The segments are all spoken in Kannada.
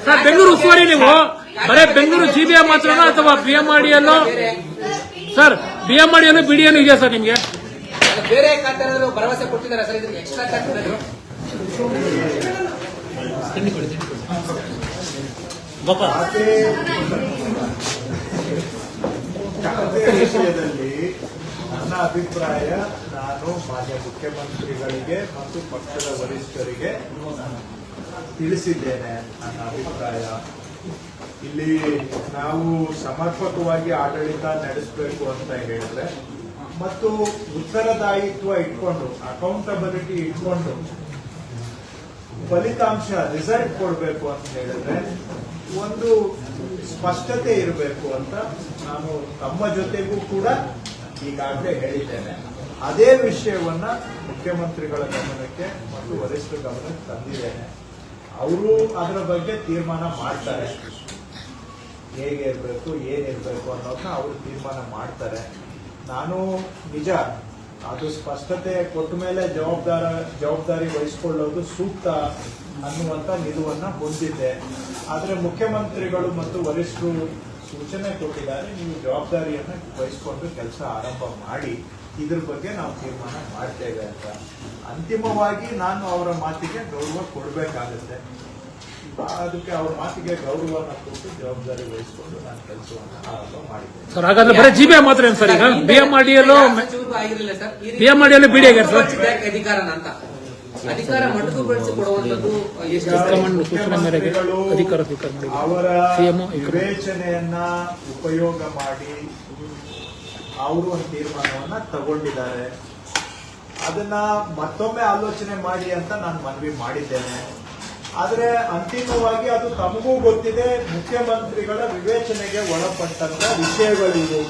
ಸರ್ ಬೆಂಗಳೂರು ಉಸ್ತುವಾರಿ ನೀವು ಬರೇ ಬೆಂಗಳೂರು ಜಿಬಿಎ ಮಾತ್ರನಾ ಅಥವಾ ಬಿಎಂಆರ್ಡಿಯಲ್ಲೋ ಸರ್ ಬಿಎಂಆರ್ಡಿಯಲ್ಲೂ ಬಿಡಿಎನು ಇದೆಯಾ ಸರ್ ನಿಮ್ಗೆ ಬೇರೆ ಖಾತೆ ಭರವಸೆ ಕೊಟ್ಟಿದ್ದಾರೆ ಸರ್ ಇದಕ್ಕೆ ಎಕ್ಸ್ಟ್ರಾ ಖಾತೆ ವಿಷಯದಲ್ಲಿ ನನ್ನ ಅಭಿಪ್ರಾಯ ನಾನು ಮಾನ್ಯ ಮುಖ್ಯಮಂತ್ರಿಗಳಿಗೆ ಮತ್ತು ಪಕ್ಷದ ವರಿಷ್ಠರಿಗೆ ತಿಳಿಸಿದ್ದೇನೆ. ನನ್ನ ಅಭಿಪ್ರಾಯ ಇಲ್ಲಿ ನಾವು ಸಮರ್ಪಕವಾಗಿ ಆಡಳಿತ ನಡೆಸಬೇಕು ಅಂತ ಹೇಳಿದ್ರೆ ಮತ್ತು ಉತ್ತರದಾಯಿತ್ವ ಇಟ್ಕೊಂಡು ಅಕೌಂಟಬಿಲಿಟಿ ಇಟ್ಕೊಂಡು ಫಲಿತಾಂಶ ರಿಸಲ್ಟ್ ಕೊಡಬೇಕು ಅಂತ ಹೇಳಿದ್ರೆ ಒಂದು ಸ್ಪಷ್ಟತೆ ಇರಬೇಕು ಅಂತ ನಾನು ತಮ್ಮ ಜೊತೆಗೂ ಕೂಡ ಈಗಾಗಲೇ ಹೇಳಿದ್ದೇನೆ. ಅದೇ ವಿಷಯವನ್ನ ಮುಖ್ಯಮಂತ್ರಿಗಳ ಗಮನಕ್ಕೆ ಮತ್ತು ವರಿಷ್ಠರ ಗಮನಕ್ಕೆ ತಂದಿದ್ದೇನೆ. ಅವರು ಅದರ ಬಗ್ಗೆ ತೀರ್ಮಾನ ಮಾಡ್ತಾರೆ, ಹೇಗೆ ಇರಬೇಕು ಏನಿರಬೇಕು ಅನ್ನೋದನ್ನ ಅವರು ತೀರ್ಮಾನ ಮಾಡ್ತಾರೆ. ನಾನು ನಿಜ ಅದು ಸ್ಪಷ್ಟತೆ ಕೊಟ್ಟ ಮೇಲೆ ಜವಾಬ್ದಾರಿ ವಹಿಸಿಕೊಳ್ಳೋದು ಸೂಕ್ತ ಅನ್ನುವಂತ ನಿಲುವನ್ನ ಹೊಂದಿದ್ದೆ. ಆದರೆ ಮುಖ್ಯಮಂತ್ರಿಗಳು ಮತ್ತು ವರಿಷ್ಠರು ಸೂಚನೆ ಕೊಟ್ಟಿದ್ದಾರೆ, ನೀವು ಜವಾಬ್ದಾರಿಯನ್ನ ವಹಿಸಿಕೊಂಡು ಕೆಲಸ ಆರಂಭ ಮಾಡಿ, ಇದ್ರ ಬಗ್ಗೆ ನಾವು ತೀರ್ಮಾನ ಮಾಡ್ತೇವೆ ಅಂತ. ಅಂತಿಮವಾಗಿ ನಾನು ಅವರ ಮಾತಿಗೆ ಗೌರವ ಕೊಡಬೇಕಾಗುತ್ತೆ. ಅದಕ್ಕೆ ಅವ್ರ ಮಾತಿಗೆ ಗೌರವನ ಕೊಟ್ಟು ಜವಾಬ್ದಾರಿ ವಹಿಸಿಕೊಂಡು ನಾನು ಕೆಲಸವನ್ನು ಆರಂಭ ಮಾಡಿದ್ದೇನೆ. ಸರ್ ಹಾಗಾದ್ರೆ ಬರೀ ಜಿಬಿಎ ಮಾತ್ರ ಏನು ಸರ್ ಈಗ ಬಿಎಂಆರ್ಡಿಯಲ್ಲೂ ಆಗಿರಲಿಲ್ಲ ಸರ್ ಬಿಎಂಆರ್ಡಿಯಲ್ಲೂ ಬಿಡಿ ಆಗ್ಯಾರ ಸರ್ ಅಧಿಕಾರನ ಅಂತ ಅಧಿಕಾರ ಮೊಟಕುಗೊಳಿಸಿ ಕೊಡುವಂತದ್ದು ಅವರ ವಿವೇಚನೆಯನ್ನ ಉಪಯೋಗ ಮಾಡಿ ಅವರು ಒಂದು ತೀರ್ಮಾನವನ್ನ ತಗೊಂಡಿದ್ದಾರೆ. ಅದನ್ನ ಮತ್ತೊಮ್ಮೆ ಆಲೋಚನೆ ಮಾಡಿ ಅಂತ ನಾನು ಮನವಿ ಮಾಡಿದ್ದೇನೆ. ಆದರೆ ಅಂತಿಮವಾಗಿ ಅದು ತಮಗೂ ಗೊತ್ತಿದೆ, ಮುಖ್ಯಮಂತ್ರಿಗಳ ವಿವೇಚನೆಗೆ ಒಳಪಟ್ಟಂತ ವಿಷಯಗಳಿವು.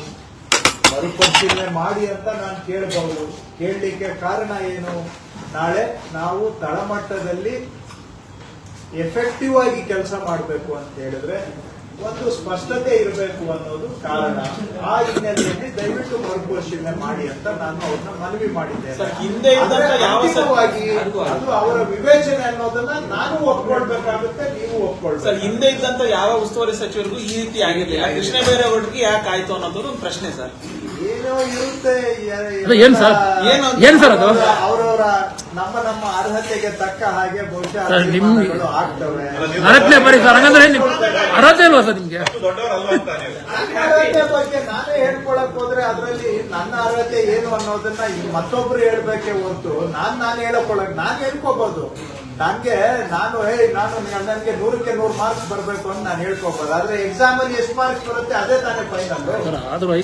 ಮರುಪರಿಶೀಲನೆ ಮಾಡಿ ಅಂತ ನಾನು ಕೇಳಬಹುದು. ಕೇಳಲಿಕ್ಕೆ ಕಾರಣ ಏನು? ನಾಳೆ ನಾವು ತಳಮಟ್ಟದಲ್ಲಿ ಎಫೆಕ್ಟಿವ್ ಆಗಿ ಕೆಲಸ ಮಾಡಬೇಕು ಅಂತ ಹೇಳಿದ್ರೆ ಒಂದು ಸ್ಪಷ್ಟತೆ ಇರಬೇಕು ಅನ್ನೋದು ಕಾರಣ. ಆ ಹಿನ್ನೆಲೆಯಲ್ಲಿ ದಯವಿಟ್ಟು ಮರುಪರಿಶೀಲನೆ ಮಾಡಿ ಅಂತ ನಾನು ಅವ್ರನ್ನ ಮನವಿ ಮಾಡಿದ್ದೇನೆ. ಅಂತಿಮವಾಗಿ ಅದು ಅವರ ವಿವೇಚನೆ ಅನ್ನೋದನ್ನ ನಾನು ಒಪ್ಕೊಳ್ಬೇಕಾಗುತ್ತೆ, ನೀವು ಒಪ್ಕೊಳ್ಬೇಕು. ಸರ್, ಹಿಂದೆ ಇದ್ದಂತ ಯಾವ ಉಸ್ತುವಾರಿ ಸಚಿವರಿಗೂ ಈ ರೀತಿ ಆಗಿರ್ಲಿಲ್ಲ. ಕೃಷ್ಣ ಬೈರೇಗೌಡರಿಗೆ ಯಾಕೆ ಆಯ್ತು ಅನ್ನೋದು ಒಂದು ಪ್ರಶ್ನೆ ಸರ್. ಏನೋ ಇರುತ್ತೆ, ಏನ್ ಸರ್ ಅದು ಅವರವರ ನಮ್ಮ ಅರ್ಹತೆಗೆ ತಕ್ಕ ಹಾಗೆ ಬಹುಶಃ ಆಗ್ತವೆ. ಅರ್ಹತೆ ಬರೀ ಸರ್, ಹಾಗಂದ್ರೆ ಅರ್ಹತೆ ಇಲ್ವಾ ಸರ್ ನಿಮ್ಗೆ? ಅರ್ಹತೆ ಬಗ್ಗೆ ನಾನೇ ಹೇಳ್ಕೊಳಕ್ ಹೋದ್ರೆ ಅದರಲ್ಲಿ ನನ್ನ ಅರ್ಹತೆ ಏನು ಅನ್ನೋದನ್ನ ಮತ್ತೊಬ್ರು ಹೇಳ್ಬೇಕೆ ಹೊರತು ನಾನು ಹೇಳ್ಕೊಳಕ್ ನಾನು ಹೇಳ್ಕೋಬಹುದು. ನನಗೆ ನನಗೆ 100ಕ್ಕೆ 100 ಮಾರ್ಕ್ಸ್ ಬರಬೇಕು ಅಂತ ನಾನು ಹೇಳ್ಕೋಬಹುದು. ಆದ್ರೆ ಎಕ್ಸಾಮ್ ಅಲ್ಲಿ ಎಷ್ಟು ಮಾರ್ಕ್ಸ್ ಬರುತ್ತೆ ಅದೇ ತಾನೇ ಫೈನಲ್.